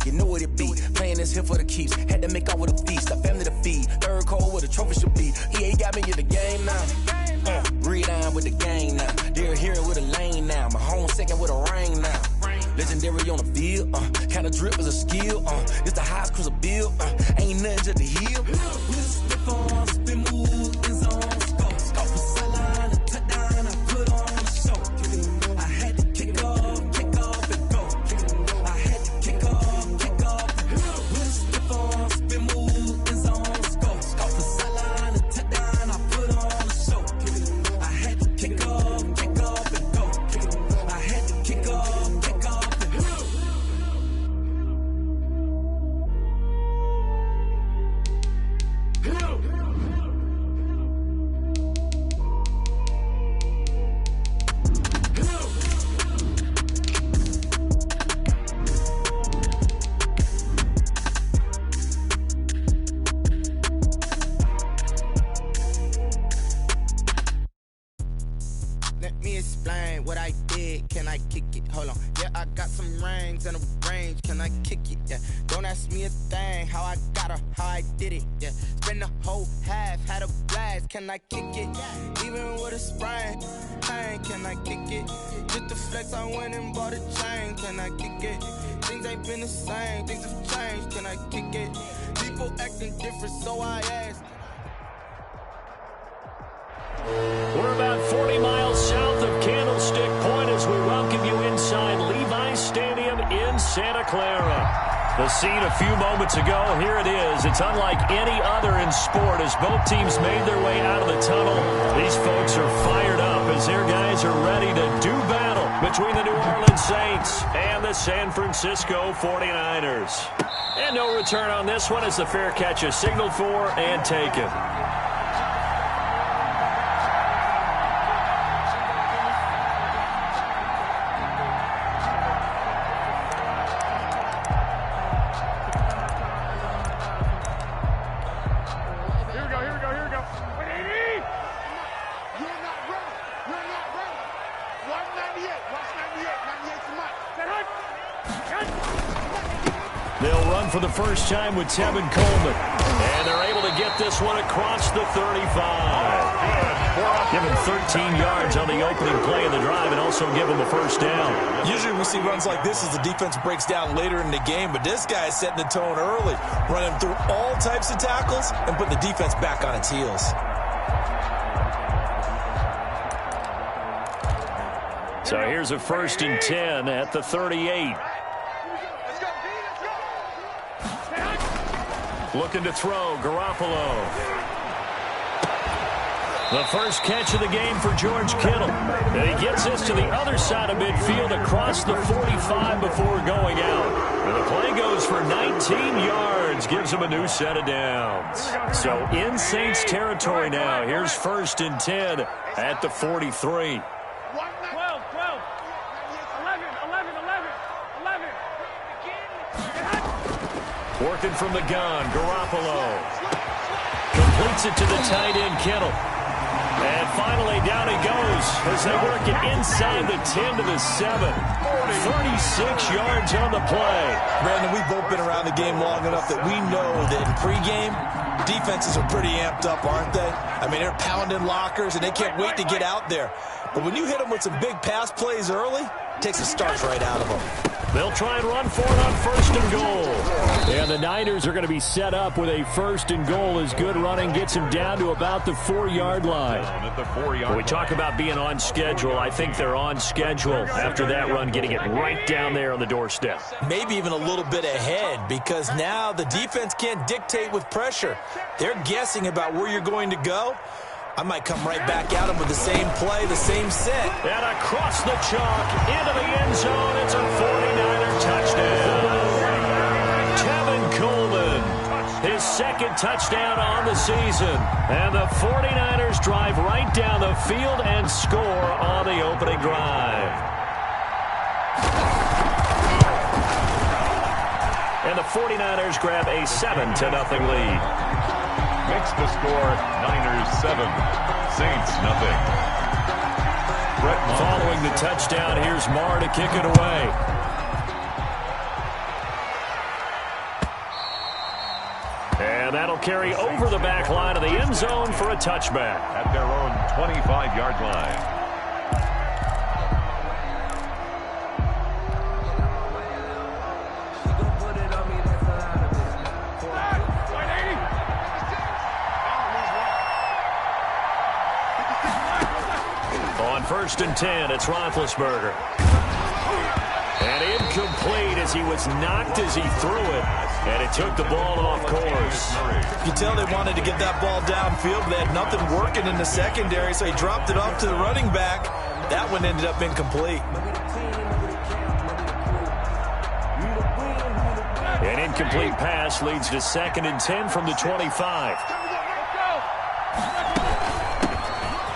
you know what it be. Playing this here for the keeps. Had to make out with a feast, a family to feed. Third cold where the trophy should be. EA got me in the game now. Read on with the gang now. They're here with a lane now. My home second with a ring now. Legendary on the field. Kinda drip is a skill. It's the highest cruiser bill. Ain't nothing just to heal. Slip on, spin move, in zone, scope. Scope for sideline, a touchdown, I put on the show. I had to kick off and go. I had to kick off and go. Slip on, spin move, in zone, scope. Scope for sideline, a touchdown, I put on the show. I had to kick off and go. I had to kick off and go. Let me explain what I did. Can I kick it? Hold on. Yeah, I got some rings and a range. Can I kick it? Yeah. Don't ask me a thing. How I got her, how I did it. Yeah. Spend the whole half, had a blast. Can I kick it? Even with a sprain. Pain, can I kick it? Just the flex, I went and bought a chain. Can I kick it? Things ain't been the same. Things have changed. Can I kick it? People acting different, so I asked. We're about 40 miles south of Candlestick Point as we welcome you inside Levi's Stadium in Santa Clara. The scene a few moments ago, here it is. It's unlike any other in sport as both teams made their way out of the tunnel. These folks are fired up as their guys are ready to do battle between the New Orleans Saints and the San Francisco 49ers. And no return on this one as the fair catch is signaled for and taken. They'll run for the first time with Tevin Coleman. And they're able to get this one across the 35. Give him 13 yards on the opening play of the drive and also give him a first down. Usually we see runs like this as the defense breaks down later in the game, but this guy is setting the tone early, running through all types of tackles and putting the defense back on its heels. So here's a 1st and 10 at the 38. Looking to throw, Garoppolo. The first catch of the game for George Kittle. And he gets this to the other side of midfield across the 45 before going out. And the play goes for 19 yards, gives him a new set of downs. So in Saints territory now. Here's 1st and 10 at the 43. 11. Working from the gun, Garoppolo. Completes it to the tight end, Kittle. And finally, down he goes as they work it inside the 10 to the 7. 36 yards on the play. Brandon, we've both been around the game long enough that we know that in pregame, defenses are pretty amped up, aren't they? I mean, they're pounding lockers, and they can't wait to get out there. But when you hit them with some big pass plays early, it takes the starch right out of them. They'll try and run for it on 1st and goal. And the Niners are going to be set up with a 1st and goal as good running gets them down to about the 4-yard line. When we talk about being on schedule, I think they're on schedule after that run, getting it right down there on the doorstep. Maybe even a little bit ahead because now the defense can't dictate with pressure. They're guessing about where you're going to go. I might come right back at him with the same play, the same set. And across the chalk, into the end zone, it's a 49er touchdown. Tevin Coleman, his 2nd touchdown on the season. And the 49ers drive right down the field and score on the opening drive. And the 49ers grab a 7-0 lead. Makes the score Niners 7, Saints nothing. Following the touchdown, here's Marr to kick it away. And that'll carry over the back line of the end zone for a touchback. At their own 25-yard line. On 1st and 10, it's Roethlisberger. And incomplete as he was knocked as he threw it. And it took the ball off course. You tell they wanted to get that ball downfield. They had nothing working in the secondary, so he dropped it off to the running back. That one ended up incomplete. An incomplete pass leads to 2nd and 10 from the 25.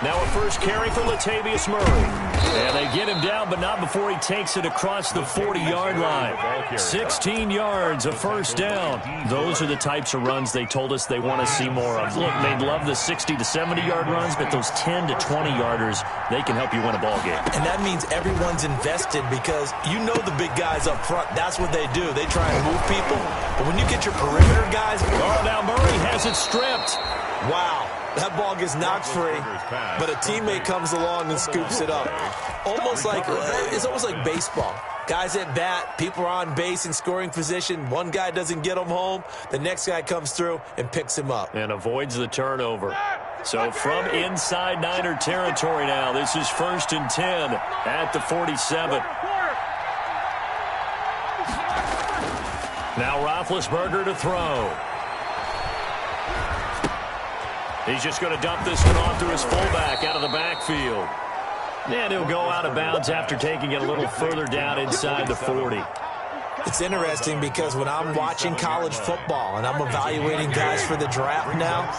Now a first carry for Latavius Murray. And they get him down, but not before he takes it across the 40-yard line. 16 yards, a first down. Those are the types of runs they told us they want to see more of. Look, they'd love the 60 to 70-yard runs, but those 10 to 20-yarders, they can help you win a ball game. And that means everyone's invested because you know the big guys up front, that's what they do. They try and move people. But when you get your perimeter guys... Oh, now Murray has it stripped. Wow. That ball gets knocked free, but a teammate comes along and scoops it up. It's almost like baseball. Guys at bat, people are on base in scoring position. One guy doesn't get him home. The next guy comes through and picks him up. And avoids the turnover. So from inside Niner territory now, this is 1st and 10 at the 47. Now Roethlisberger to throw. He's just going to dump this one off to his fullback out of the backfield. And he'll go out of bounds after taking it a little further down inside the 40. It's interesting because when I'm watching college football and I'm evaluating guys for the draft now,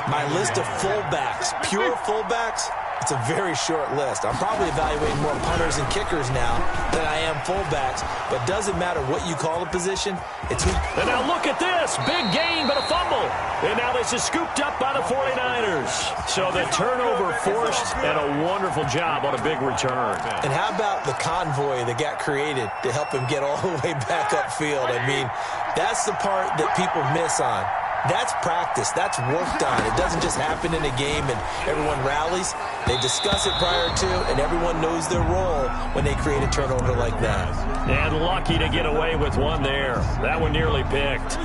my list of fullbacks, pure fullbacks, it's a very short list. I'm probably evaluating more punters and kickers now than I am fullbacks, but doesn't matter what you call the position, it's who. And now look at this. Big gain, but a fumble. And now this is scooped up by the 49ers. So the turnover forced and a wonderful job on a big return. And how about the convoy that got created to help him get all the way back upfield? I mean, that's the part that people miss on. That's practice. That's worked on. It doesn't just happen in a game and everyone rallies. They discuss it prior to, and everyone knows their role when they create a turnover like that. And lucky to get away with one there. That one nearly picked.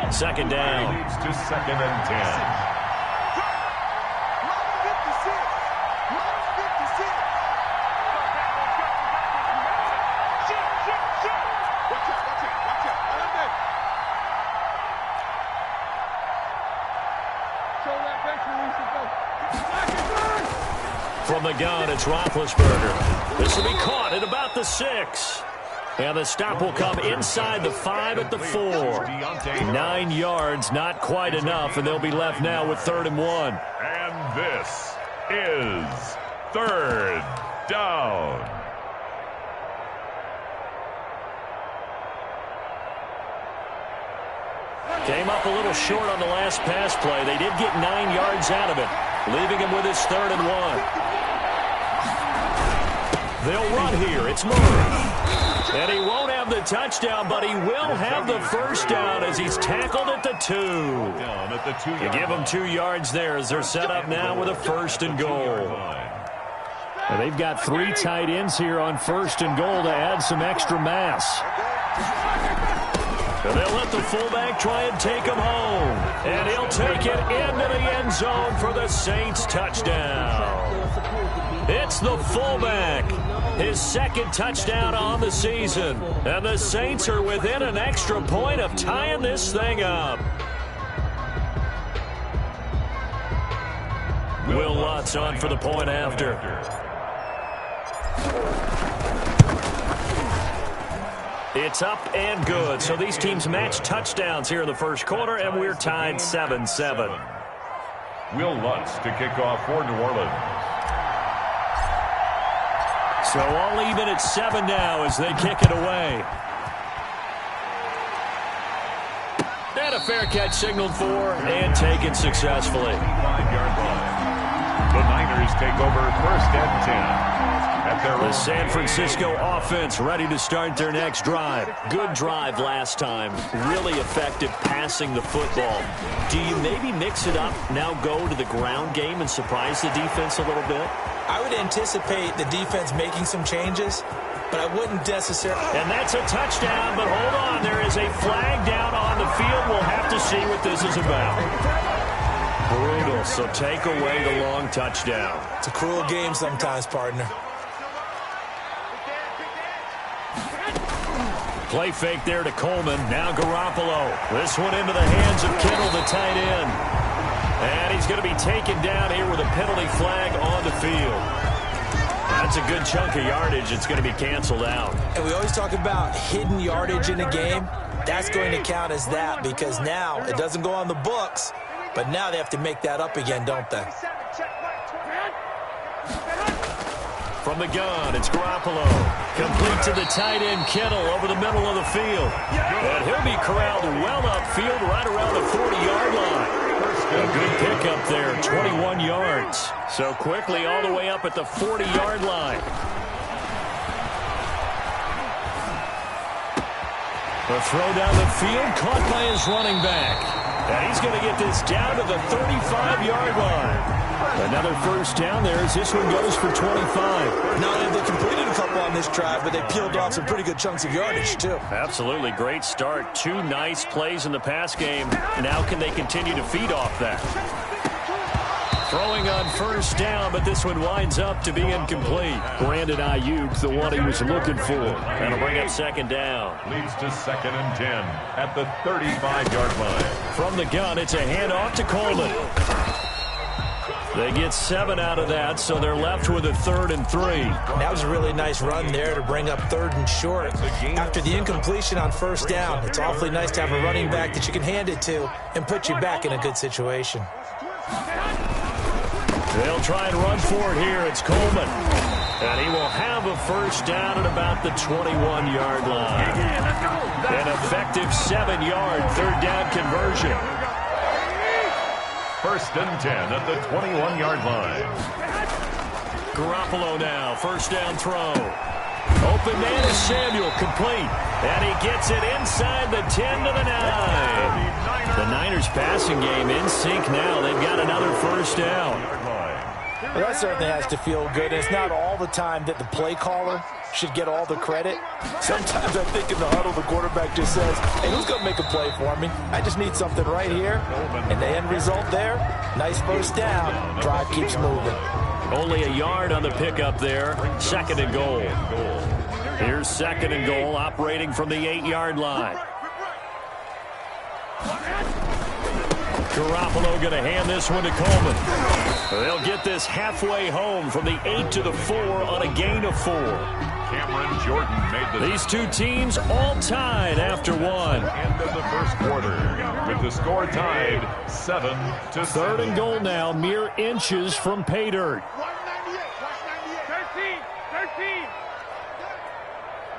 2nd down. Leads to 2nd and 10. From the gun, it's Roethlisberger. This will be caught at about the 6. And the stop will come inside the 5 at the 4. 9 yards, not quite enough, and they'll be left now with 3rd and 1. And this is 3rd down. Came up a little short on the last pass play. They did get 9 yards out of it, leaving him with his 3rd and 1. They'll run here. It's Murray. And he won't have the touchdown, but he will have the first down as he's tackled at the 2. You give them 2 yards there as they're set up now with a 1st and goal. And they've got 3 tight ends here on 1st and goal to add some extra mass. And they'll let the fullback try and take him home. And he'll take it into the end zone for the Saints touchdown. It's the fullback. His 2nd touchdown on the season. And the Saints are within an extra point of tying this thing up. Will Lutz on for the point after. It's up and good. So these teams match touchdowns here in the 1st quarter, and we're tied 7-7. Will Lutz to kick off for New Orleans. So all even at 7 now as they kick it away. And a fair catch signaled for and taken successfully. 5-yard line. The Niners take over 1st and 10. The San Francisco offense ready to start their next drive. Good drive last time. Really effective passing the football. Do you maybe mix it up, now go to the ground game and surprise the defense a little bit? I would anticipate the defense making some changes, but I wouldn't necessarily. And that's a touchdown, but hold on. There is a flag down on the field. We'll have to see what this is about. Brutal, so take away the long touchdown. It's a cruel game sometimes, partner. Play fake there to Coleman. Now Garoppolo. This one into the hands of Kittle, the tight end. And he's going to be taken down here with a penalty flag on the field. That's a good chunk of yardage. It's going to be canceled out. And we always talk about hidden yardage in a game. That's going to count as that because now it doesn't go on the books, but now they have to make that up again, don't they? From the gun, it's Garoppolo. Complete to the tight end, Kittle, over the middle of the field. And he'll be corralled well upfield right around the 40-yard line. A good pickup there, 21 yards. So quickly all the way up at the 40-yard line. The throw down the field, caught by his running back. And he's going to get this down to the 35-yard line. Another first down there as this one goes for 25. Not only have they completed a couple on this drive, but they peeled off some pretty good chunks of yardage, too. Absolutely. Great start. Two nice plays in the pass game. Now can they continue to feed off that? Throwing on first down, but this one winds up to be incomplete. Brandon Ayuk, the one he was looking for. That'll bring up second down. Leads to 2nd and 10 at the 35-yard line. From the gun, it's a handoff to Coleman. They get 7 out of that, so they're left with a 3rd and 3. That was a really nice run there to bring up 3rd and short. After the incompletion on first down, it's awfully nice to have a running back that you can hand it to and put you back in a good situation. They'll try and run for it here. It's Coleman. And he will have a first down at about the 21-yard line. An effective 7-yard 3rd down conversion. 1st and 10 at the 21-yard line. Garoppolo now, first down throw. Open man is Samuel, complete. And he gets it inside the 10 to the 9. The Niners passing game in sync now. They've got another first down. Well, that certainly has to feel good. It's not all the time that the play caller should get all the credit. Sometimes I think in the huddle, the quarterback just says, hey, who's going to make a play for me? I just need something right here. And the end result there, nice first down. Drive keeps moving. Only a yard on the pickup there. 2nd and goal. Here's 2nd and goal, operating from the 8-yard line. Garoppolo going to hand this one to Coleman. They'll get this halfway home from the 8 to the 4 on a gain of 4. Cameron Jordan made the... These two teams all tied after one. End of the first quarter with the score tied 7-7. 3rd and goal now, mere inches from pay dirt. 13.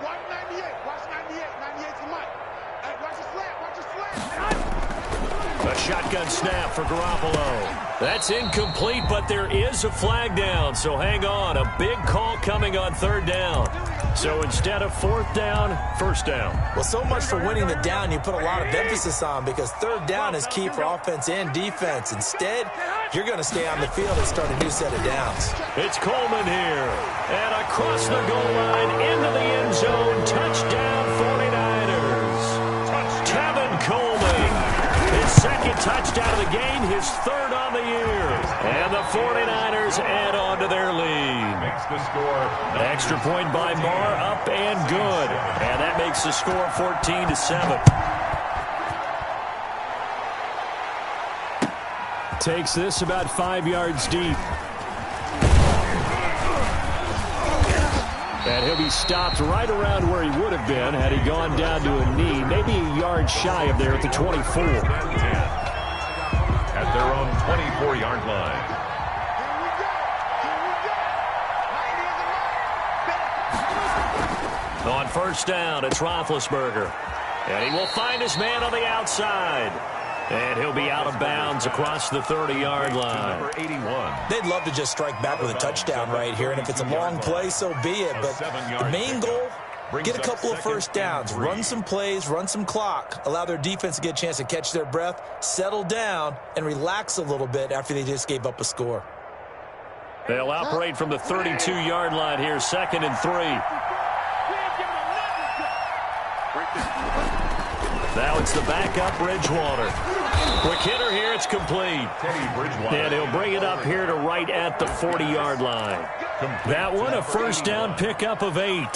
Watch 98. Watch 98's the mic. Watch his flat. Watch his flat. A shotgun snap for Garoppolo. That's incomplete, but there is a flag down, so hang on. A big call coming on 3rd down. So instead of 4th down, 1st down. Well, so much for winning the down you put a lot of emphasis on because 3rd down is key for offense and defense. Instead, you're going to stay on the field and start a new set of downs. It's Coleman here. And across the goal line into the end zone. Touchdown 49ers. Tevin Coleman. His 2nd touchdown of the game, his 3rd on the year. And the 49ers add on to their lead. Makes the score. Extra point by Barr, up and good. And that makes the score 14-7. Takes this about 5 yards deep. And he'll be stopped right around where he would have been had he gone down to a knee, maybe a yard shy of there at the 24. At their own 24-yard line. On first down, it's Roethlisberger. And he will find his man on the outside. And he'll be out of bounds across the 30-yard line. Number 81. They'd love to just strike back with a touchdown right here, and if it's a long play, so be it. But the main goal, get a couple of first downs, run some plays, run some clock, allow their defense to get a chance to catch their breath, settle down, and relax a little bit after they just gave up a score. They'll operate from the 32-yard line here, 2nd and 3. Now it's the backup, Bridgewater. Quick hitter here, it's complete. And he'll bring it up here to right at the 40-yard line. That one, a first down pickup of 8.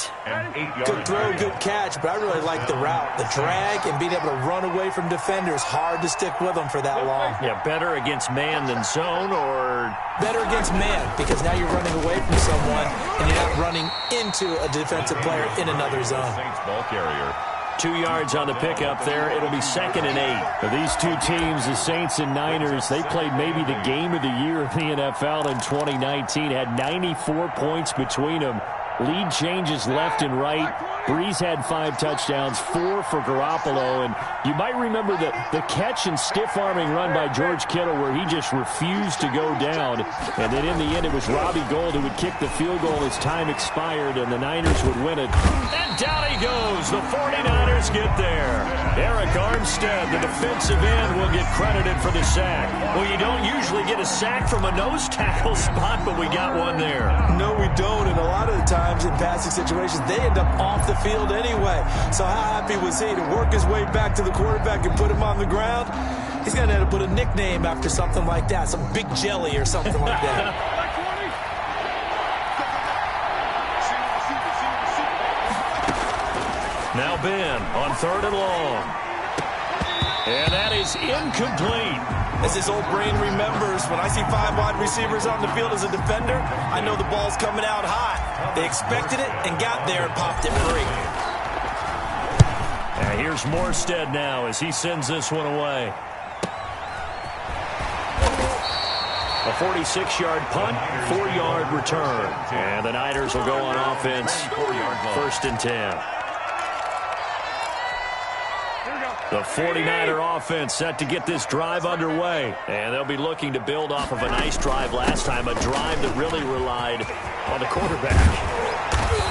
Good throw, good catch, but I really like the route. The drag and being able to run away from defenders, hard to stick with them for that long. Yeah, better against man than zone, or? Better against man, because now you're running away from someone and you're not running into a defensive player in another zone. Saints ball carrier. 2 yards on the pickup there. It'll be 2nd and 8. These two teams, the Saints and Niners, they played maybe the game of the year in the NFL in 2019. Had 94 points between them. Lead changes left and right. Breeze had 5 touchdowns, 4 for Garoppolo. And you might remember the catch and stiff-arming run by George Kittle where he just refused to go down. And then in the end, it was Robbie Gould who would kick the field goal as time expired, and the Niners would win it. And down he goes. The 49ers get there. Eric Armstead, the defensive end, will get credited for the sack. Well, you don't usually get a sack from a nose tackle spot, but we got one there. No, we don't, and a lot of the times in passing situations, they end up off the field anyway. So how happy was he to work his way back to the quarterback and put him on the ground? He's going to have to put a nickname after something like that, some Big Jelly or something like that. Now Ben on 3rd and long. And that is incomplete. As his old brain remembers, when I see 5 wide receivers on the field as a defender, I know the ball's coming out hot. They expected it and got there and popped it free. And here's Morstead now as he sends this one away. A 46-yard punt, 4-yard return. And the Niners will go on offense, 1st and 10. The 49er offense set to get this drive underway. And they'll be looking to build off of a nice drive last time, a drive that really relied on the quarterback.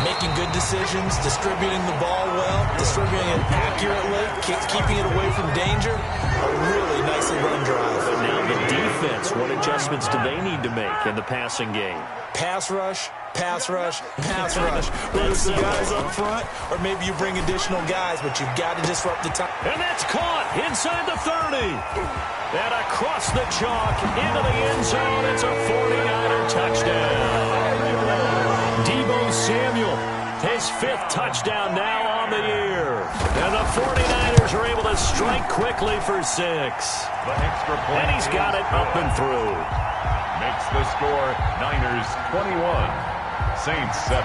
Making good decisions, distributing the ball well, distributing it accurately, keeping it away from danger. A really nicely run drive. But now the defense, what adjustments do they need to make in the passing game? Pass rush, pass rush, pass rush. Whether it's the guys up front or maybe you bring additional guys, but you've got to disrupt the time. And that's caught inside the 30. And across the chalk into the end zone. It's a 49er touchdown. Deebo Samuel, his 5th touchdown now on the year. And the 49ers are able to strike quickly for 6. The extra point. And he's got it up and through. Makes the score Niners 21, Saints 7.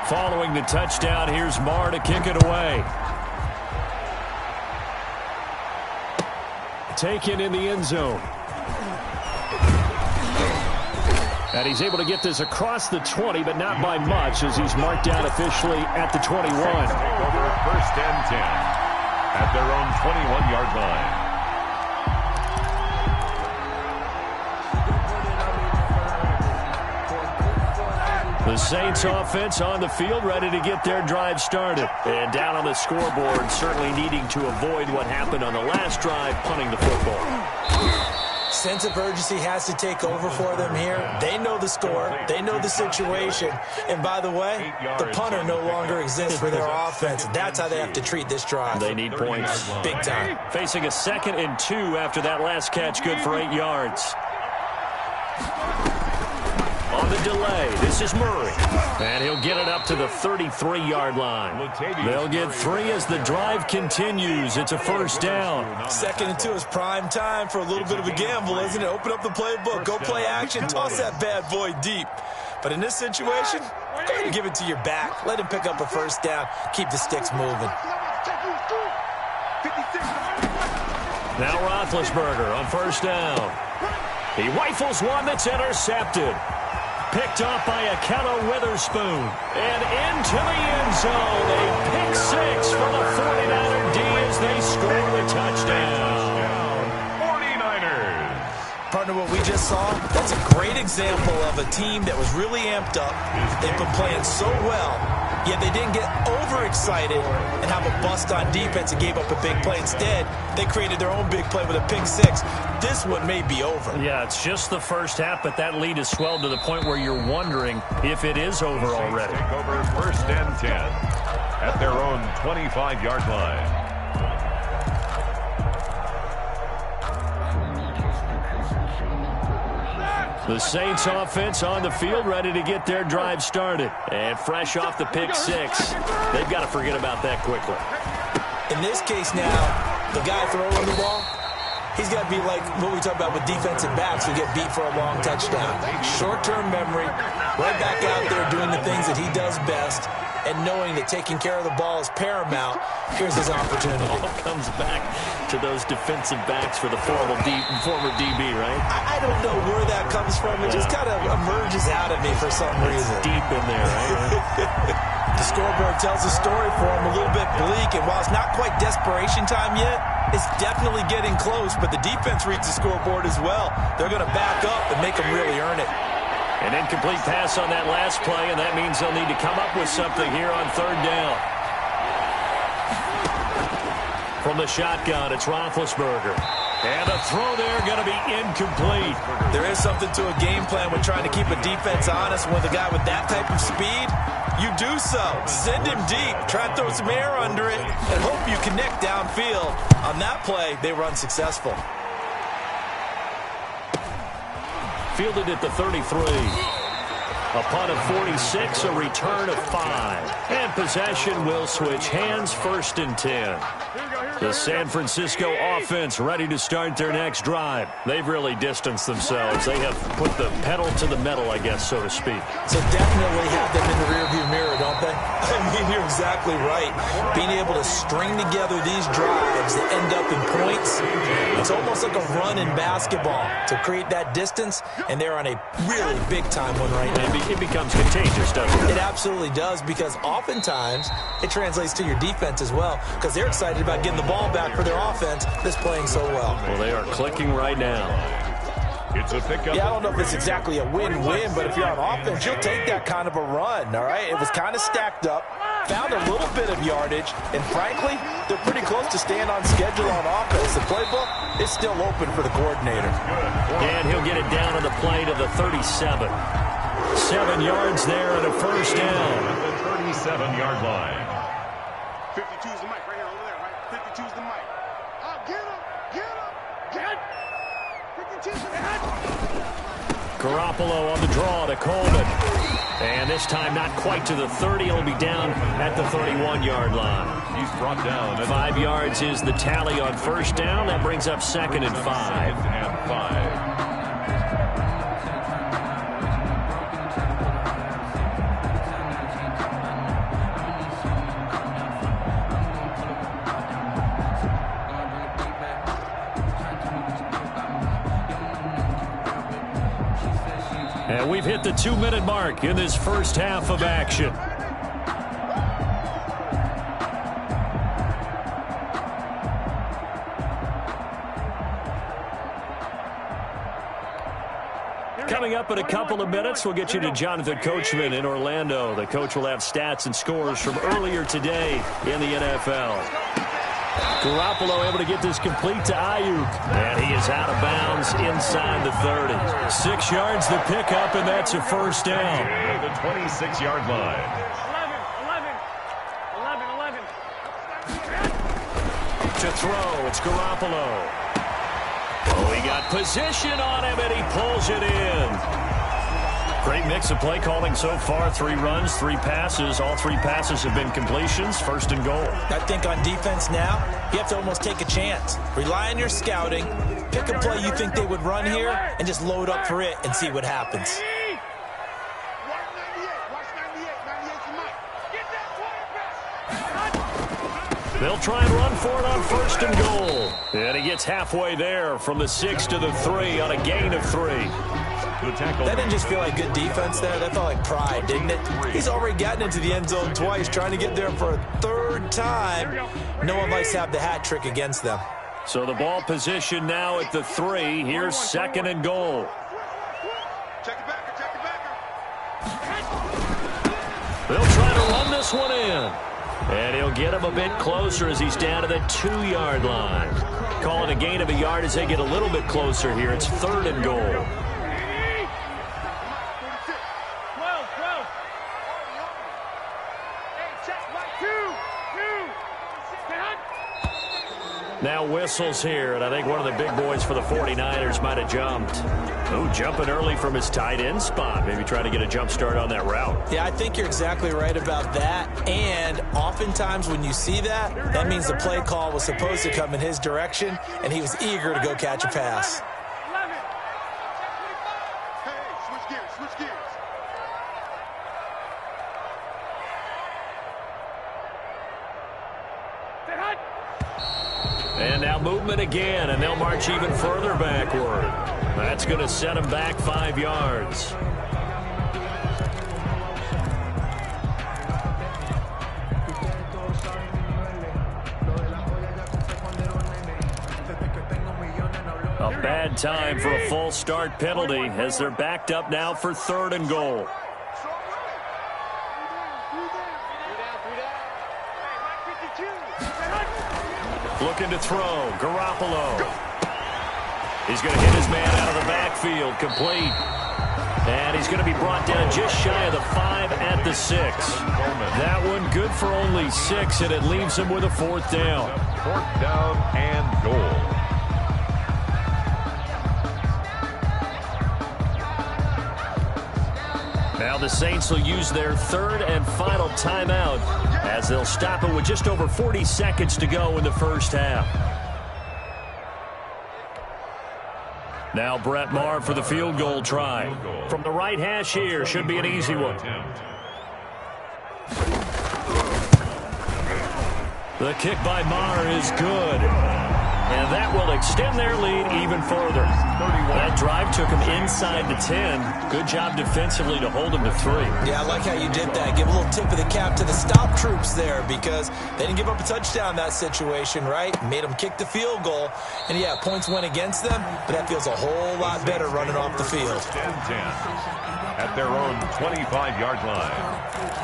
Following the touchdown, here's Marr to kick it away. Taken in the end zone. And he's able to get this across the 20, but not by much, as he's marked down officially at the 21. Take over 1st and 10 at their own 21-yard line. The Saints offense on the field, ready to get their drive started. And down on the scoreboard, certainly needing to avoid what happened on the last drive, punting the football. Sense of urgency has to take over for them here. They know the score. They know the situation. And by the way, the punter no longer exists for their offense. That's how they have to treat this drive. They need points. Big time. Facing a 2nd and 2 after that last catch, good for 8 yards. On the delay, this is Murray. And he'll get it up to the 33-yard line. They'll get 3 as the drive continues. It's a 1st down. 2nd and 2 is prime time for a little bit of a gamble, isn't it? Open up the playbook, go play action, toss that bad boy deep. But in this situation, go ahead and give it to your back. Let him pick up a 1st down. Keep the sticks moving. Now Roethlisberger on 1st down. He rifles one that's intercepted. picked off by Akello Witherspoon. And into the end zone. A pick six for the 49er D as they score the touchdown. 49ers. Partner, what we just saw, that's a great example of a team that was really amped up. They've been playing so well, yet they didn't get overexcited and have a bust on defense and gave up a big play. Instead, they created their own big play with a pick six. This one may be over. Yeah, it's just the first half, but that lead has swelled to the point where you're wondering if it is over already. Take over 1st and 10 at their own 25-yard line. The Saints offense on the field, ready to get their drive started. And fresh off the pick six, they've got to forget about that quickly. In this case now, the guy throwing the ball, he's got to be like what we talk about with defensive backs who get beat for a long touchdown. Short-term memory, right back out there doing the things that he does best, and knowing that taking care of the ball is paramount. Here's his opportunity. All comes back to those defensive backs for the former DB, right? I don't know where that comes from. It just kind of emerges out of me for some reason. It's deep in there, right? The scoreboard tells a story for him, a little bit bleak, and while it's not quite desperation time yet, it's definitely getting close, but the defense reads the scoreboard as well. They're going to back up and make them really earn it. An incomplete pass on that last play, and that means they'll need to come up with something here on 3rd down. From the shotgun, it's Roethlisberger. And a throw there going to be incomplete. There is something to a game plan when trying to keep a defense honest. With a guy with that type of speed, you do so. Send him deep. Try to throw some air under it and hope you connect downfield. On that play, they were unsuccessful. Fielded at the 33. A punt of 46, a return of 5. And possession will switch hands, 1st and 10. The San Francisco offense ready to start their next drive. They've really distanced themselves. They have put the pedal to the metal, I guess, so to speak. So definitely have them in the rearview mirror, don't they? I mean, you're exactly right. Being able to string together these drives that end up in points, it's almost like a run in basketball to create that distance, and they're on a really big-time one right now. It becomes contagious, doesn't it? It absolutely does, because oftentimes it translates to your defense as well, because they're excited about getting the ball back for their offense that's playing so well. Well, they are clicking right now. It's a pickup. Yeah, I don't know if it's exactly a win-win, but if you're on offense, you'll take that kind of a run, all right? It was kind of stacked up, found a little bit of yardage, and frankly, they're pretty close to staying on schedule on offense. The playbook is still open for the coordinator. And he'll get it down to the play to the 37. 7 yards there and a 1st down. At the 37-yard line. 52 is the mic right here, over there, right? 52 is the mic. Get him! Get him! Get! 52 is the mic. Garoppolo on the draw to Coleman. And this time not quite to the 30. It'll be down at the 31-yard line. He's brought down. 5 yards is the tally on 1st down. That brings up 2nd and 5. 2nd and 5. And we've hit the 2-minute mark in this first half of action. Coming up in a couple of minutes, we'll get you to Jonathan Coachman in Orlando. The coach will have stats and scores from earlier today in the NFL. Garoppolo able to get this complete to Ayuk. And he is out of bounds inside the 30. 6 yards the pickup, and that's a 1st down. At the 26-yard line. 11. To throw, it's Garoppolo. Oh, he got position on him, and he pulls it in. Great mix of play calling so far. 3 runs, 3 passes. All 3 passes have been completions. 1st and goal. I think on defense now, you have to almost take a chance. Rely on your scouting. Pick a play you think they would run here and just load up for it and see what happens. Watch 98. Watch 98. 98's the mic. Get that quarterback. They'll try and run for it on 1st and goal. And he gets halfway there from the 6 to the 3 on a gain of 3. That didn't just feel like good defense there. That felt like pride, didn't it? He's already gotten into the end zone twice, trying to get there for a third time. No one likes to have the hat trick against them. So the ball position now at the 3. Here's 2nd and goal. Check it back, check it back. They'll try to run this one in. And he'll get him a bit closer as he's down to the 2-yard line. Calling a gain of a yard as they get a little bit closer here. It's 3rd and goal. Now whistles here, and I think one of the big boys for the 49ers might have jumped. Ooh, jumping early from his tight end spot. Maybe trying to get a jump start on that route. Yeah, I think you're exactly right about that. And oftentimes when you see that, that means the play call was supposed to come in his direction, and he was eager to go catch a pass. Hey, switch gears, switch gears. And now movement again, and they'll march even further backward. That's going to set him back 5 yards. A bad time for a false start penalty as they're backed up now for 3rd and goal. Looking to throw. Garoppolo. He's going to hit his man out of the backfield. Complete. And he's going to be brought down just shy of the 5 at the 6. That one good for only 6, and it leaves him with a 4th down. 4th down and goal. Now the Saints will use their 3rd and final timeout as they'll stop it with just over 40 seconds to go in the first half. Now Brett Maher for the field goal try. From the right hash here, should be an easy one. The kick by Maher is good. And that will extend their lead even further. That drive took him inside the 10. Good job defensively to hold him to 3. Yeah, I like how you did that. Give a little tip of the cap to the stop troops there because they didn't give up a touchdown in that situation, right? Made them kick the field goal. And, yeah, points went against them, but that feels a whole lot better running off the field. 10-10 at their own 25-yard line.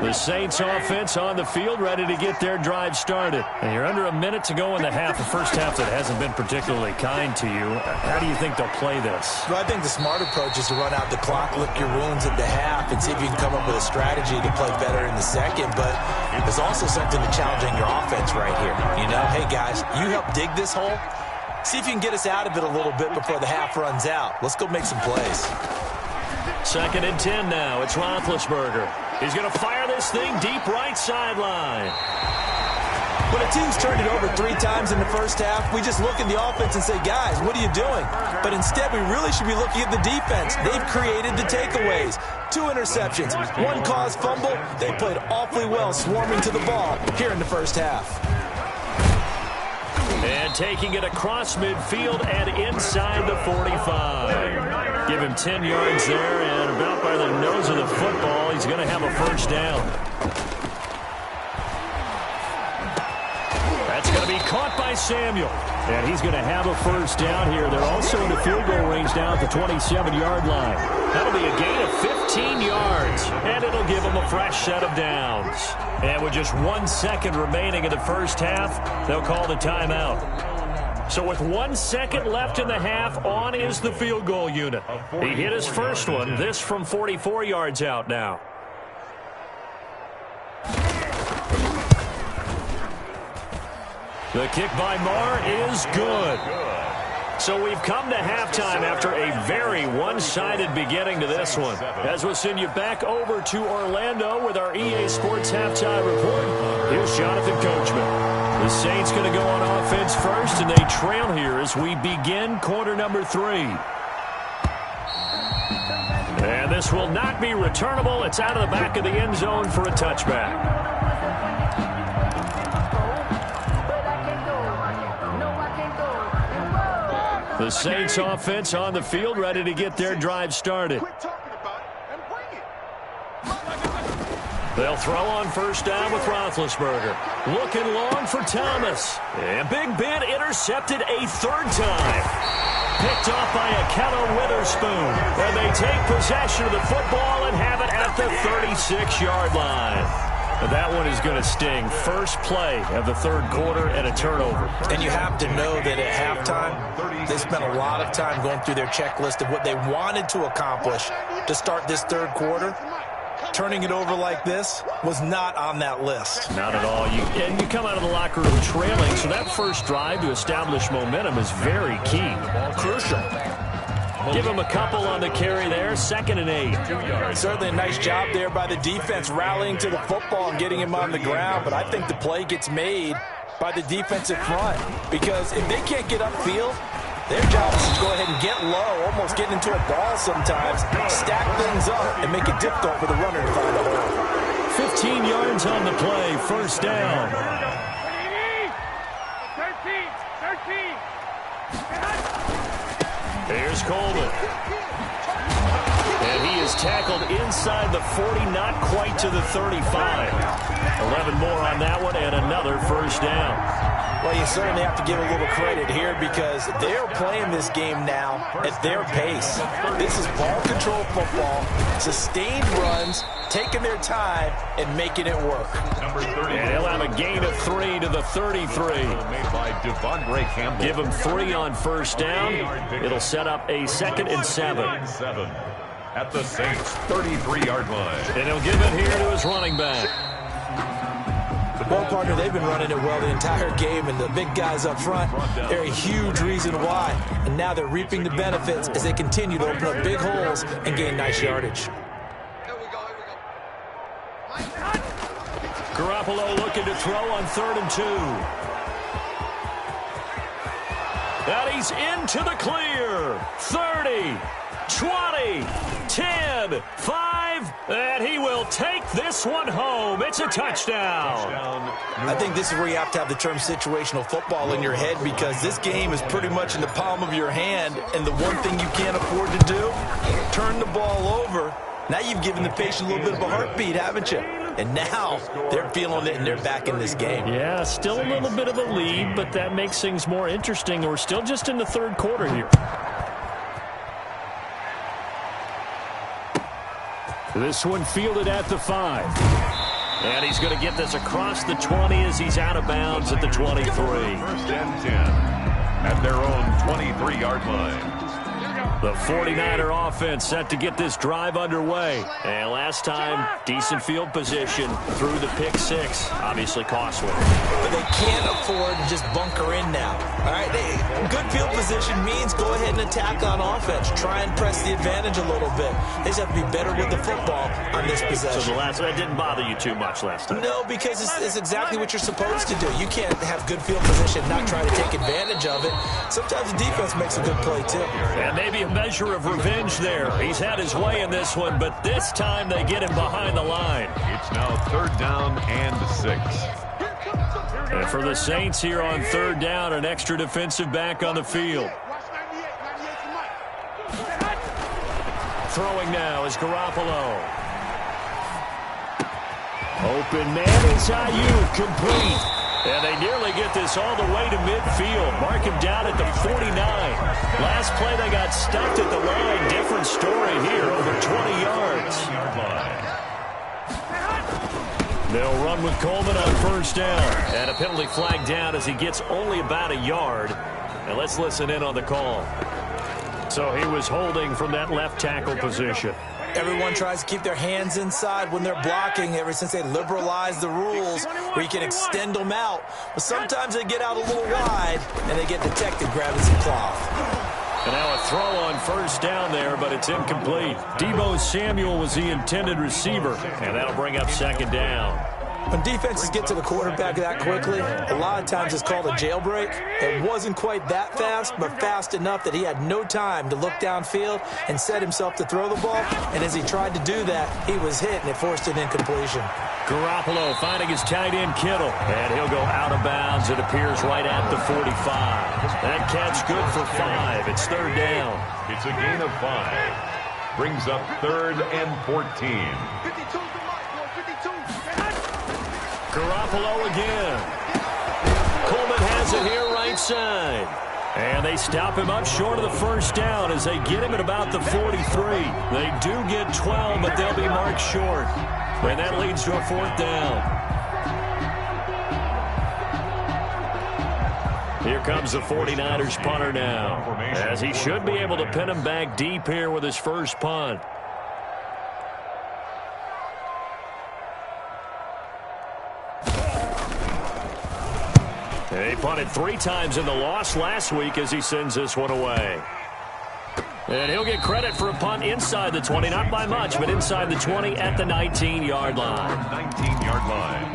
The Saints offense on the field, ready to get their drive started. And you're under a minute to go in the half, a first half that hasn't been particularly kind to you. How do you think they'll play this? Well, I think the smart approach is to run out the clock, lick your wounds at the half, and see if you can come up with a strategy to play better in the second. But there's also something to challenging your offense right here. You know, hey, guys, you help dig this hole. See if you can get us out of it a little bit before the half runs out. Let's go make some plays. 2nd and 10 now. It's Roethlisberger. He's going to fire this thing deep right sideline. When a team's turned it over 3 times in the first half, we just look at the offense and say, guys, what are you doing? But instead, we really should be looking at the defense. They've created the takeaways. 2 interceptions, 1 caused fumble. They played awfully well swarming to the ball here in the first half. And taking it across midfield and inside the 45. Give him 10 yards there, and about by the nose of the football, he's going to have a first down. That's going to be caught by Samuel. And he's going to have a first down here. They're also in the field goal range now at the 27-yard line. That'll be a gain of 15 yards, and it'll give them a fresh set of downs. And with just 1 second remaining in the first half, they'll call the timeout. So with 1 second left in the half, on is the field goal unit. He hit his first one, this from 44 yards out now. The kick by Maher is good. So we've come to halftime after a very one-sided beginning to this one. As we'll send you back over to Orlando with our EA Sports Halftime Report, here's Jonathan Coachman. The Saints going to go on offense first, and they trail here as we begin quarter number 3. And this will not be returnable. It's out of the back of the end zone for a touchback. The Saints offense on the field, ready to get their drive started. Quit talking about it and bring it. They'll throw on first down with Roethlisberger. Looking long for Thomas. And Big Ben intercepted a third time. Picked off by Akello Witherspoon. And they take possession of the football and have it at the 36-yard line. That one is going to sting. First play of the third quarter and a turnover. And you have to know that at halftime, they spent a lot of time going through their checklist of what they wanted to accomplish to start this third quarter. Turning it over like this was not on that list. Not at all. And you come out of the locker room trailing, so that first drive to establish momentum is very key. Crucial. Give him a couple on the carry there. 2nd and 8. Certainly a nice job there by the defense rallying to the football and getting him on the ground, but I think the play gets made by the defensive front because if they can't get upfield, their job is to go ahead and get low, almost get into a ball sometimes, stack things up, and make it difficult for the runner to find a hole. 15 yards on the play, first down. 13. Here's Coleman. And he is tackled inside the 40, not quite to the 35. 11 more on that one, and another first down. Well, you certainly have to give a little credit here because they're playing this game now at their pace. This is ball control football, sustained runs, taking their time, and making it work. And he'll have a gain of 3 to the 33. Made by Devondre Campbell. Give him 3 on first down. It'll set up a 2nd and 7. At the Saints' 33-yard line. And he'll give it here to his running back. Well, partner, they've been running it well the entire game, and the big guys up front, they're a huge reason why. And now they're reaping the benefits as they continue to open up big holes and gain nice yardage. Garoppolo looking to throw on 3rd and 2. And he's into the clear. 30, 20, 10, 5, and he will take this one home. It's a touchdown. I think this is where you have to have the term situational football in your head because this game is pretty much in the palm of your hand, and the one thing you can't afford to do, turn the ball over. Now you've given the patient a little bit of a heartbeat, haven't you? And now they're feeling it and they're back in this game. Yeah, still a little bit of a lead, but that makes things more interesting. We're still just in the third quarter here. This one fielded at the 5. And he's going to get this across the 20 as he's out of bounds at the 23. 1st and 10 at their own 23-yard line. The 49er offense set to get this drive underway. And last time, decent field position through the pick 6. Obviously costly. But they can't afford to just bunker in now. All right, good field position means go ahead and attack on offense. Try and press the advantage a little bit. They just have to be better with the football on this possession. So that didn't bother you too much last time? No, because it's exactly what you're supposed to do. You can't have good field position and not try to take advantage of it. Sometimes the defense makes a good play, too. And maybe a measure of revenge there. He's had his way in this one, but this time they get him behind the line. It's now 3rd down and 6. And for the Saints here on 3rd down, an extra defensive back on the field. Throwing now is Garoppolo. Open man is Ayuk, complete. And they nearly get this all the way to midfield. Mark him down at the 49. Last play they got stuffed at the line. Different story here, over 20 yards. They'll run with Coleman on first down. And a penalty flag down as he gets only about a yard. And let's listen in on the call. So he was holding from that left tackle position. Everyone tries to keep their hands inside when they're blocking ever since they liberalized the rules where you can extend them out. But sometimes they get out a little wide and they get detected grabbing some cloth. And now a throw on first down there, but it's incomplete. Deebo Samuel was the intended receiver, and that'll bring up 2nd down. When defenses get to the quarterback that quickly, a lot of times it's called a jailbreak. It wasn't quite that fast, but fast enough that he had no time to look downfield and set himself to throw the ball. And as he tried to do that, he was hit, and it forced an incompletion. Garoppolo finding his tight end Kittle. And he'll go out of bounds. It appears right at the 45. That catch good for 5. It's third down. It's a gain of 5. Brings up 3rd and 14. Garoppolo again. Coleman has it here right side. And they stop him up short of the first down as they get him at about the 43. They do get 12, but they'll be marked short. And that leads to a 4th down. Here comes the 49ers punter now, as he should be able to pin him back deep here with his first punt. He punted 3 times in the loss last week as he sends this one away. And he'll get credit for a punt inside the 20, not by much, but inside the 20 at the 19-yard line. 19-yard line.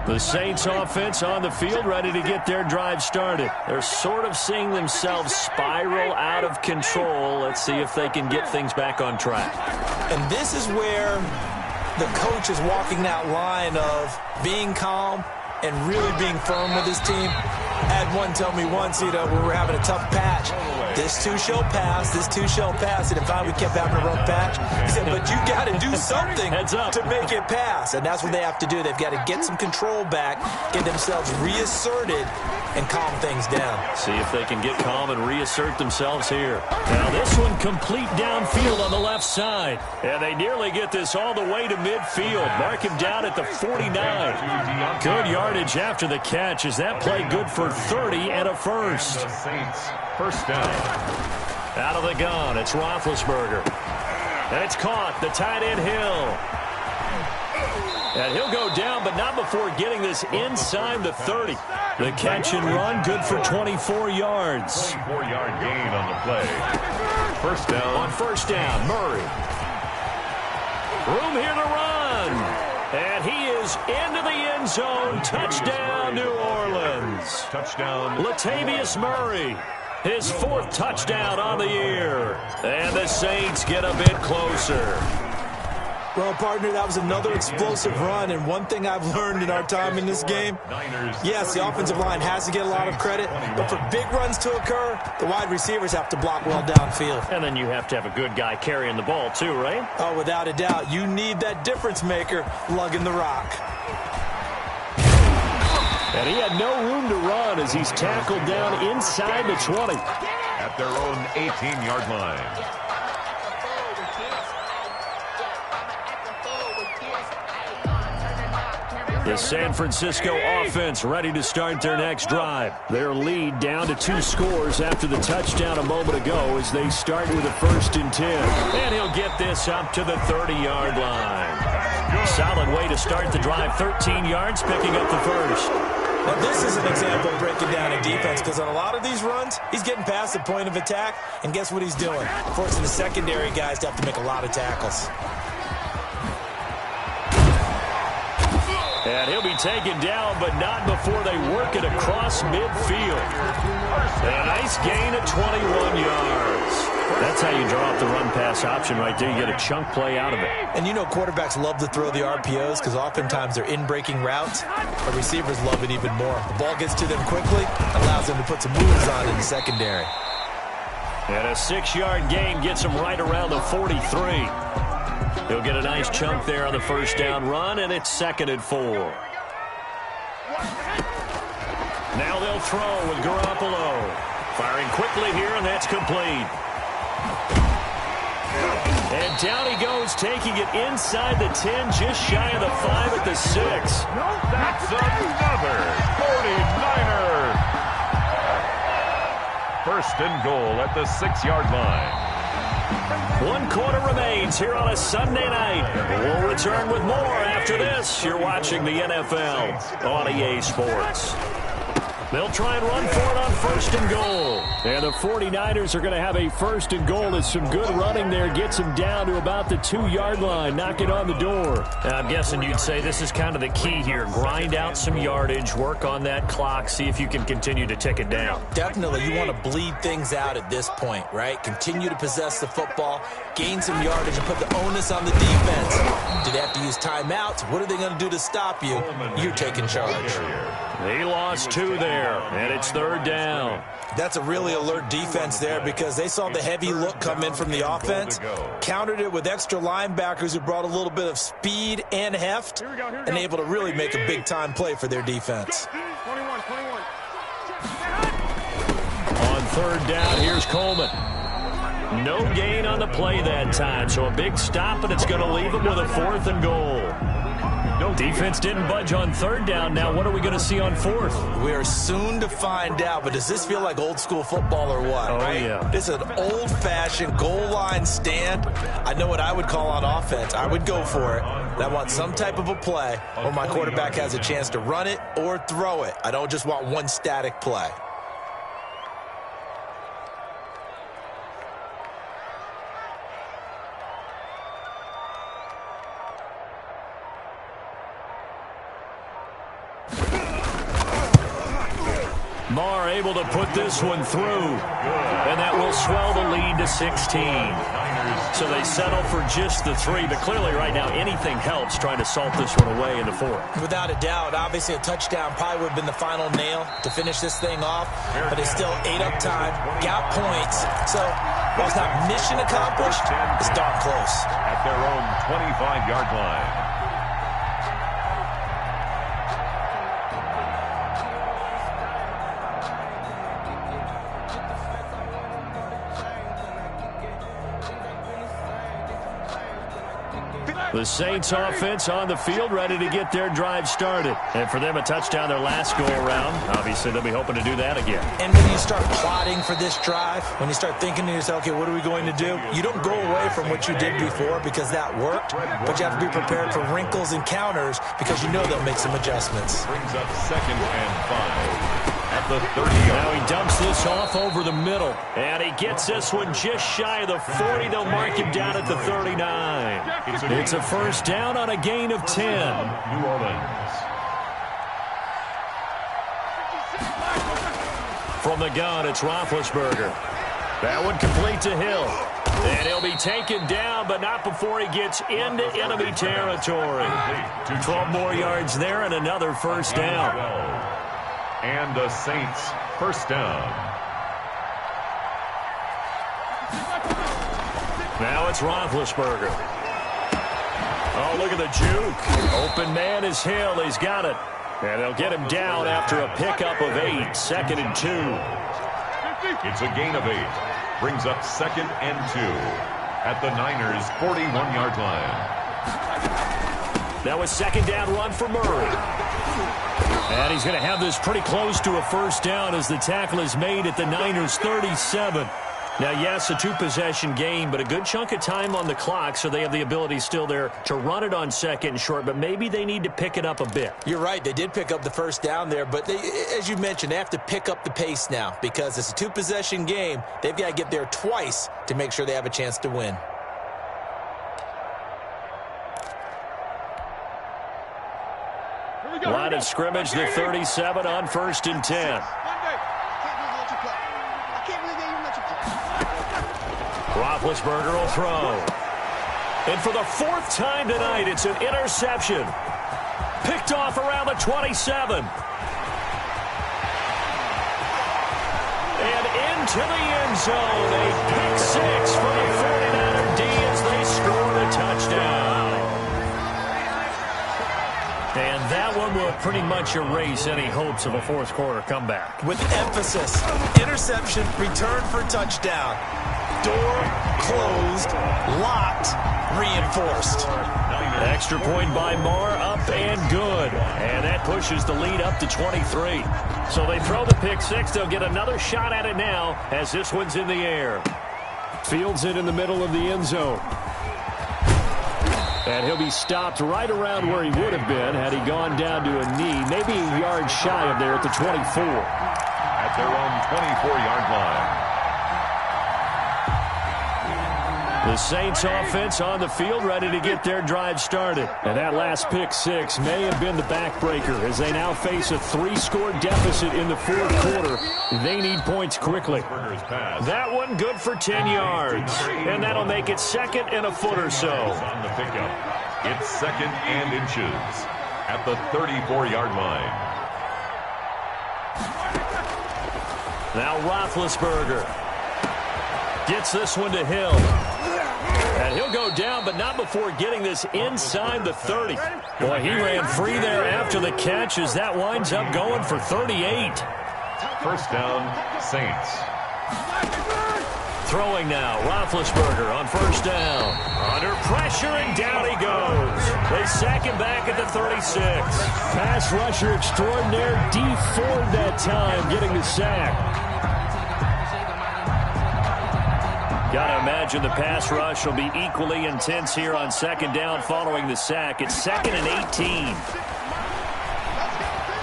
The Saints offense on the field, ready to get their drive started. They're sort of seeing themselves spiral out of control. Let's see if they can get things back on track. And this is where the coach is walking that line of being calm and really being firm with his team. I had one tell me once, we were having a tough patch. This too shall pass, this too shall pass. And finally we kept having a rough patch. He said, but you got to do something to make it pass. And that's what they have to do. They've got to get some control back, get themselves reasserted, and calm things down. See if they can get calm and reassert themselves here. Now this one complete downfield on the left side. And they nearly get this all the way to midfield. Mark him down at the 49. Good yardage after the catch. Is that play good for 30 and a first? The Saints, first down. Out of the gun, it's Roethlisberger. And it's caught, the tight end Hill. And he'll go down, but not before getting this inside the 30. The catch and run, good for 24 yards. 24-yard gain on the play. First down. On first down, Murray. Room here to run. And he is into the end zone. Touchdown, New Orleans. Touchdown. Latavius Murray. His 4th touchdown on the year. And the Saints get a bit closer. Well, partner, that was another explosive run, and one thing I've learned in our time in this game, yes, the offensive line has to get a lot of credit, but for big runs to occur, the wide receivers have to block well downfield. And then you have to have a good guy carrying the ball too, right? Oh, without a doubt. You need that difference maker lugging the rock. And he had no room to run as he's tackled down inside the 20. At their own 18-yard line. The San Francisco offense ready to start their next drive. Their lead down to 2 scores after the touchdown a moment ago as they start with a 1st and 10. And he'll get this up to the 30-yard line. Solid way to start the drive. 13 yards, picking up the first. Now, this is an example of breaking down a defense because on a lot of these runs, he's getting past the point of attack, and guess what he's doing? Forcing the secondary guys to have to make a lot of tackles. And he'll be taken down, but not before they work it across midfield. A nice gain of 21 yards. That's how you draw up the run-pass option right there. You get a chunk play out of it. And you know quarterbacks love to throw the RPOs because oftentimes they're in-breaking routes. But receivers love it even more. The ball gets to them quickly, allows them to put some moves on in the secondary. And a 6-yard gain gets him right around the 43. He'll get a nice chunk there on the first down run, and it's 2nd and 4. Now they'll throw with Garoppolo. Firing quickly here, and that's complete. And down he goes, taking it inside the 10, just shy of the 5 at the 6. That's another 49er. 1st and goal at the 6-yard line. 1 quarter remains here on a Sunday night. We'll return with more after this. You're watching the NFL on EA Sports. They'll try and run for it on 1st and goal. And the 49ers are going to have a 1st and goal as some good running there gets them down to about the 2-yard line, knocking on the door. I'm guessing you'd say this is kind of the key here. Grind out some yardage, work on that clock, see if you can continue to tick it down. Definitely, you want to bleed things out at this point, right? Continue to possess the football, gain some yardage, and put the onus on the defense. Do they have to use timeouts? What are they going to do to stop you? You're taking charge. They lost 2 there, and it's 3rd down. That's a really alert defense there because they saw the heavy look come in from the offense, countered it with extra linebackers who brought a little bit of speed and heft, and able to really make a big-time play for their defense. On 3rd down, here's Coleman. No gain on the play that time, so a big stop, and it's going to leave him with a 4th and goal. Defense didn't budge on 3rd down. Now what are we going to see on 4th? We are soon to find out, but does this feel like old school football or what? Oh, right? Yeah. This is an old-fashioned goal line stand. I know what I would call on offense. I would go for it. And I want some type of a play where my quarterback has a chance to run it or throw it. I don't just want one static play. Marr able to put this one through, and that will swell the lead to 16. So they settle for just the 3, but clearly right now anything helps trying to salt this one away in the 4th. Without a doubt, obviously a touchdown probably would have been the final nail to finish this thing off, but they still ate up time, got points. So while it's not mission accomplished, it's darn close. At their own 25-yard line. The Saints offense on the field, ready to get their drive started. And for them, a touchdown their last go-around. Obviously, they'll be hoping to do that again. And when you start plotting for this drive, when you start thinking to yourself, okay, what are we going to do? You don't go away from what you did before because that worked, but you have to be prepared for wrinkles and counters because you know they'll make some adjustments. Brings up 2nd and 5. At the 30-yard. Now he dumps this off over the middle. And he gets this one just shy of the 40. They'll mark him down at the 39. It's a 1st down on a gain of 10. New Orleans. From the gun, it's Roethlisberger. That one complete to Hill. And he'll be taken down, but not before he gets into enemy territory. 12 more yards there and another 1st down. And the Saints 1st down. Now it's Roethlisberger. Oh, look at the juke. Open man is Hill. He's got it. And they'll get him down after a pickup of 8. 2nd and 2. It's a gain of 8. Brings up 2nd and 2. At the Niners' 41-yard line. That was 2nd down run for Murray. And he's going to have this pretty close to a 1st down as the tackle is made at the Niners' 37. Now, yes, a 2-possession game, but a good chunk of time on the clock, so they have the ability still there to run it on 2nd and short, but maybe they need to pick it up a bit. You're right. They did pick up the 1st down there, but they, as you mentioned, they have to pick up the pace now because it's a 2-possession game. They've got to get there twice to make sure they have a chance to win. Line of scrimmage, the 37 on 1st and 10. Roethlisberger will throw. And for the 4th time tonight, it's an interception. Picked off around the 27. And into the end zone. A pick 6 for the 49er D as they scored a touchdown. And that one will pretty much erase any hopes of a 4th quarter comeback. With emphasis, interception, return for touchdown. Door closed, locked, reinforced. Extra point by Marr, up and good. And that pushes the lead up to 23. So they throw the pick 6. They'll get another shot at it now as this one's in the air. Fields it in the middle of the end zone. And he'll be stopped right around where he would have been had he gone down to a knee, maybe a yard shy of there at the 24. At their own 24-yard line. The Saints offense on the field ready to get their drive started. And that last pick six may have been the backbreaker as they now face a 3-score deficit in the fourth quarter. They need points quickly. That one good for 10 yards. And that'll make it second and a foot or so. On the pickup. It's second and inches at the 34-yard line. Now Roethlisberger gets this one to Hill. And he'll go down, but not before getting this inside the 30. Boy, he ran free there after the catch as that winds up going for 38. First down, Saints. Throwing now, Roethlisberger on first down. Under pressure, and down he goes. They sack him back at the 36. Pass rusher extraordinaire, D Ford that time, getting the sack. Got to imagine the pass rush will be equally intense here on second down following the sack. It's second and 18.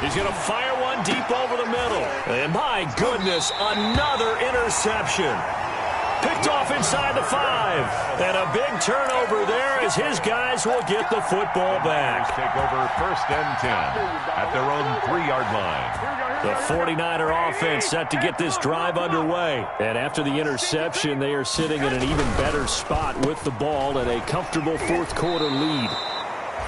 He's going to fire one deep over the middle. And my goodness, another interception. Picked off inside the 5. And a big turnover there as his guys will get the football back. Take over first and 10 at their own 3-yard line. The 49er offense set to get this drive underway. And after the interception, they are sitting in an even better spot with the ball and a comfortable fourth quarter lead.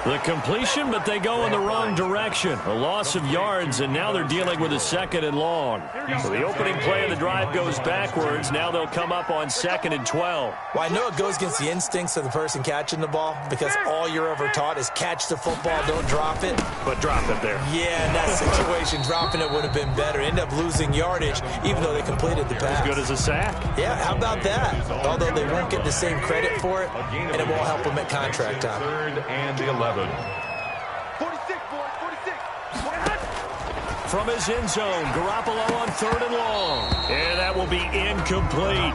The completion, but they go in the wrong direction. A loss of yards, and now they're dealing with a second and long. So the opening play of the drive goes backwards. Now they'll come up on second and 12. Well, I know it goes against the instincts of the person catching the ball because all you're ever taught is catch the football, don't drop it. But drop it there. Yeah, in that situation, dropping it would have been better. End up losing yardage, even though they completed the pass. As good as a sack. Yeah, how about that? Although they won't get the same credit for it, and it won't help them at contract time. Third and 11. 46, boys, 46. From his end zone, Garoppolo on third and long. And that will be incomplete.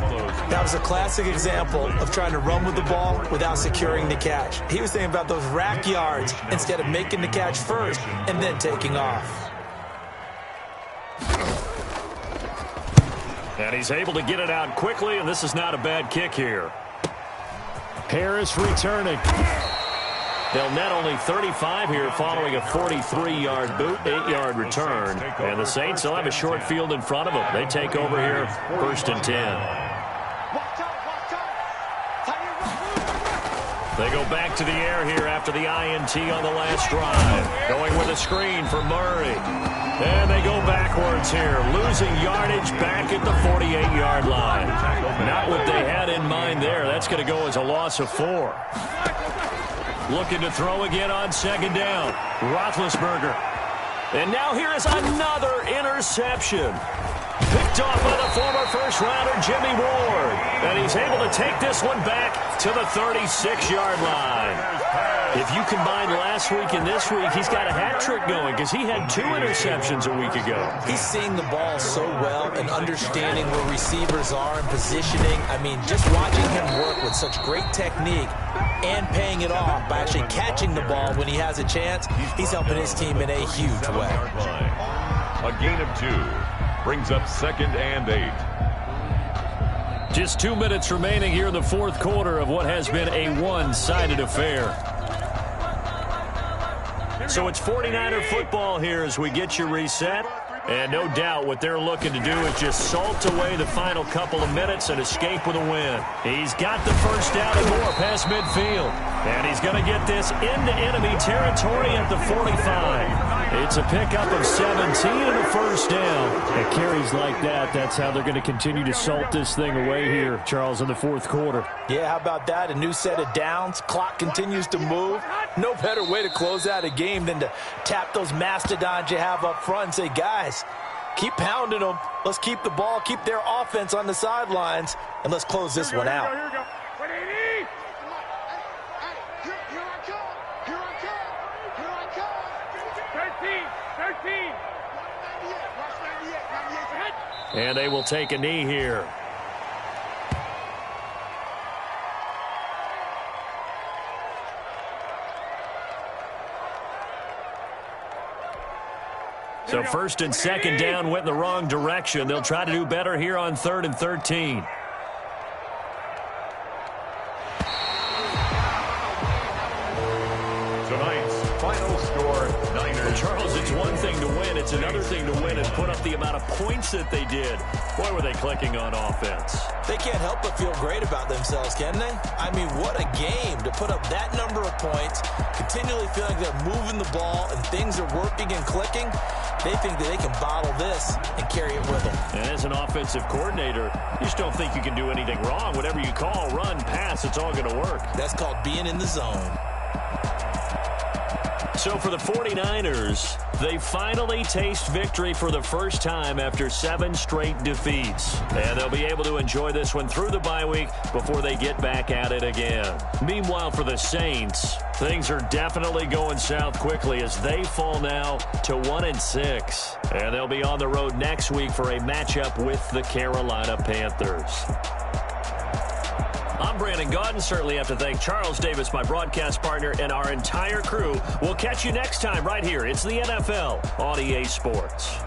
That was a classic example of trying to run with the ball without securing the catch. He was thinking about those rack yards instead of making the catch first and then taking off. And he's able to get it out quickly, and this is not a bad kick here. Harris returning. They'll net only 35 here following a 43-yard boot, 8-yard return. And the Saints will have a short field in front of them. They take over here, first and 10. They go back to the air here after the INT on the last drive. Going with a screen for Murray. And they go backwards here, losing yardage back at the 48-yard line. Not what they had in mind there. That's going to go as a loss of 4. Looking to throw again on second down. Roethlisberger. And now here is another interception. Picked off by the former first-rounder Jimmy Ward. And he's able to take this one back to the 36-yard line. If you combine last week and this week, he's got a hat trick going because he had 2 interceptions a week ago. He's seeing the ball so well and understanding where receivers are and positioning. I mean, just watching him work with such great technique and paying it off by actually catching the ball when he has a chance, he's helping his team in a huge way. A gain of 2 brings up second and 8. Just 2 minutes remaining here in the fourth quarter of what has been a one-sided affair. So it's 49er football here as we get you reset. And no doubt what they're looking to do is just salt away the final couple of minutes and escape with a win. He's got the first down and more past midfield. And he's going to get this into enemy territory at the 45. It's a pickup of 17 and a first down. And carries like that, that's how they're going to continue to salt this thing away here, Charles, in the fourth quarter. Yeah, how about that? A new set of downs. Clock continues to move. No better way to close out a game than to tap those mastodons you have up front and say, guys, keep pounding them. Let's keep the ball, keep their offense on the sidelines, and let's close this one out. Here we go. What do you need? Here I come. Here I come. Here I come. 13. 98. Watch 98. 98. And they will take a knee here. So first and second down went in the wrong direction. They'll try to do better here on 3rd and 13. Tonight's final score, Niners. Charles, it's one thing to win. It's another thing to win and put up the amount of points that they did. Boy, were they clicking on offense. They can't help but feel great about themselves, can they? I mean, what a game to put up that number of points, continually feeling they're moving the ball and things are working and clicking. They think that they can bottle this and carry it with them. And as an offensive coordinator, you just don't think you can do anything wrong. Whatever you call, run, pass, it's all going to work. That's called being in the zone. So for the 49ers, they finally taste victory for the first time after 7 straight defeats. And they'll be able to enjoy this one through the bye week before they get back at it again. Meanwhile, for the Saints, things are definitely going south quickly as they fall now to 1-6. And they'll be on the road next week for a matchup with the Carolina Panthers. I'm Brandon Gaudin. Certainly have to thank Charles Davis, my broadcast partner, and our entire crew. We'll catch you next time right here. It's the NFL on EA Sports.